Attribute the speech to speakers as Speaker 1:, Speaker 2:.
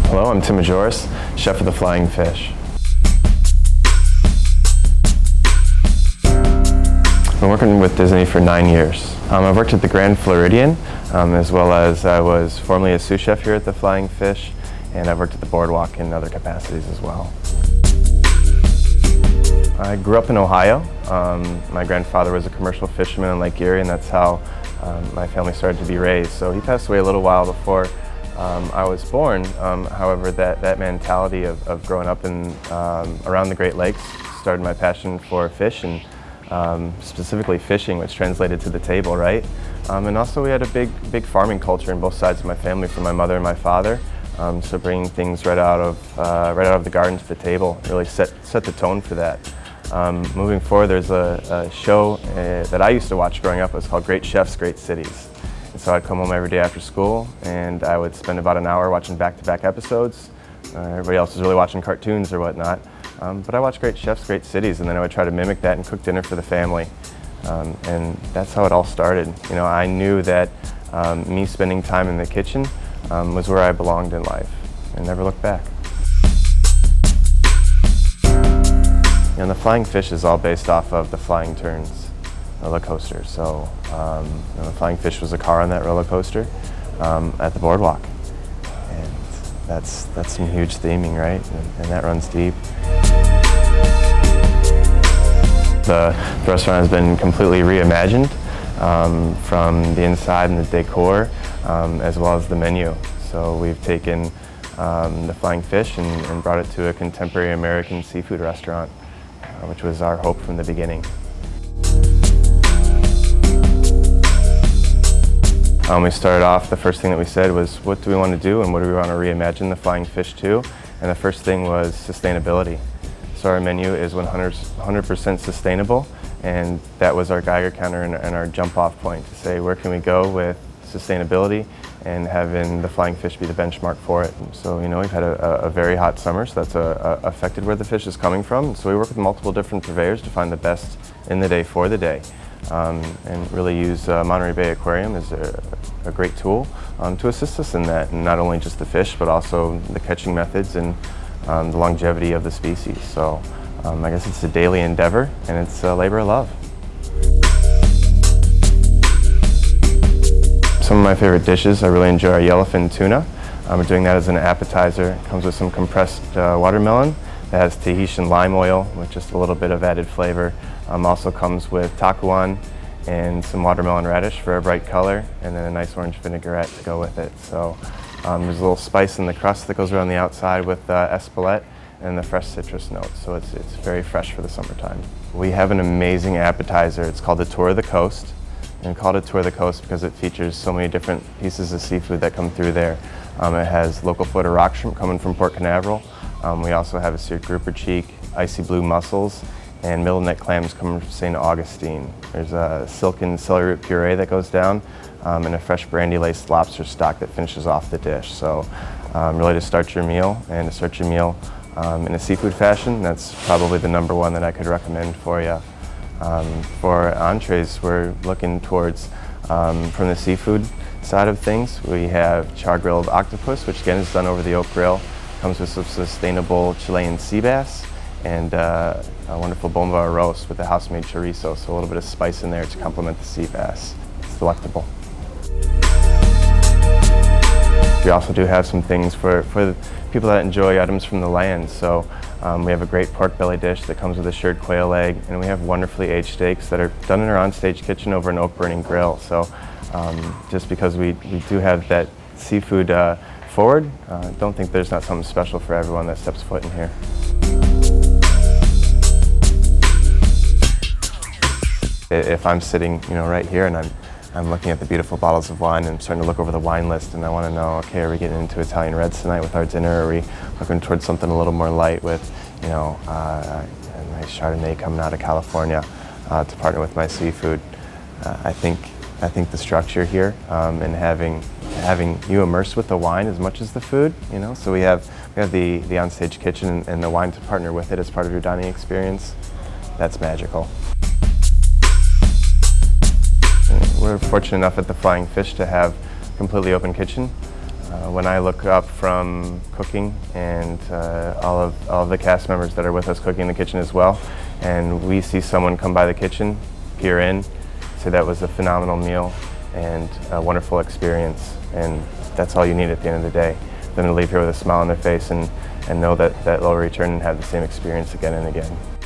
Speaker 1: Hello, I'm Tim Majoras, chef of the Flying Fish. I've been working with Disney for 9 years. I've worked at the Grand Floridian, as well as I was formerly a sous chef here at the Flying Fish, and I've worked at the Boardwalk in other capacities as well. I grew up in Ohio. My grandfather was a commercial fisherman in Lake Erie, and that's how my family started to be raised. So he passed away a little while before I was born. However, that mentality of growing up in around the Great Lakes started my passion for fish, and specifically fishing, which translated to the table, right? And also we had a big farming culture in both sides of my family, from my mother and my father. So bringing things right out of the garden to the table really set the tone for that. Moving forward, there's a show that I used to watch growing up. It was called Great Chefs, Great Cities. And so I'd come home every day after school, and I would spend about an hour watching back-to-back episodes. Everybody else was really watching cartoons or whatnot. But I watched Great Chefs, Great Cities, and then I would try to mimic that and cook dinner for the family. And that's how it all started. You know, I knew that me spending time in the kitchen was where I belonged in life, and never looked back. You know, the Flying Fish is all based off of the Flying Turns roller coaster. So you know, the Flying Fish was a car on that roller coaster at the Boardwalk. And that's some huge theming, right? And that runs deep. The restaurant has been completely reimagined from the inside and the decor, as well as the menu. So we've taken the Flying Fish and brought it to a contemporary American seafood restaurant, which was our hope from the beginning. We started off, the first thing that we said was, what do we want to do and what do we want to reimagine the Flying Fish to? And the first thing was sustainability. So our menu is 100% sustainable, and that was our Geiger counter and our jump-off point to say, where can we go with sustainability and having the Flying Fish be the benchmark for it. So, you know, we've had a very hot summer, so that's affected where the fish is coming from. So we work with multiple different purveyors to find the best in the day for the day. And really use Monterey Bay Aquarium as a great tool to assist us in that, and not only just the fish, but also the catching methods and the longevity of the species. So I guess it's a daily endeavor, and it's a labor of love. Some of my favorite dishes, I really enjoy our yellowfin tuna. We're doing that as an appetizer. It comes with some compressed watermelon that has Tahitian lime oil with just a little bit of added flavor. Also comes with takuan and some watermelon radish for a bright color, and then a nice orange vinaigrette to go with it. So there's a little spice in the crust that goes around the outside with espelette and the fresh citrus notes. So it's very fresh for the summertime. We have an amazing appetizer. It's called the Tour of the Coast. And we called it Tour of the Coast because it features so many different pieces of seafood that come through there. It has local floated rock shrimp coming from Port Canaveral. We also have a seared grouper cheek, icy blue mussels, and middle neck clams coming from St. Augustine. There's a silken celery root puree that goes down, and a fresh brandy-laced lobster stock that finishes off the dish. So really to start your meal, and to start your meal in a seafood fashion, that's probably the number one that I could recommend for you. For entrees, we're looking towards, from the seafood side of things, we have char-grilled octopus, which again is done over the oak grill. Comes with some sustainable Chilean sea bass, and a wonderful bomba roast with a house-made chorizo, so a little bit of spice in there to complement the sea bass. It's delectable. We also do have some things for people that enjoy items from the land. So we have a great pork belly dish that comes with a shirred quail egg, and we have wonderfully aged steaks that are done in our onstage kitchen over an oak-burning grill. So just because we do have that seafood forward, don't think there's not something special for everyone that steps foot in here. If I'm sitting, you know, right here and I'm looking at the beautiful bottles of wine and I'm starting to look over the wine list, and I want to know, okay, are we getting into Italian reds tonight with our dinner? Or are we looking towards something a little more light with, you know, a nice Chardonnay coming out of California to partner with my seafood? I think the structure here and having you immersed with the wine as much as the food, you know. So we have the onstage kitchen and the wine to partner with it as part of your dining experience. That's magical. We're fortunate enough at the Flying Fish to have a completely open kitchen. When I look up from cooking and all of the cast members that are with us cooking in the kitchen as well, and we see someone come by the kitchen, peer in, say that was a phenomenal meal and a wonderful experience, and that's all you need at the end of the day. Them to leave here with a smile on their face and know that they'll return and have the same experience again and again.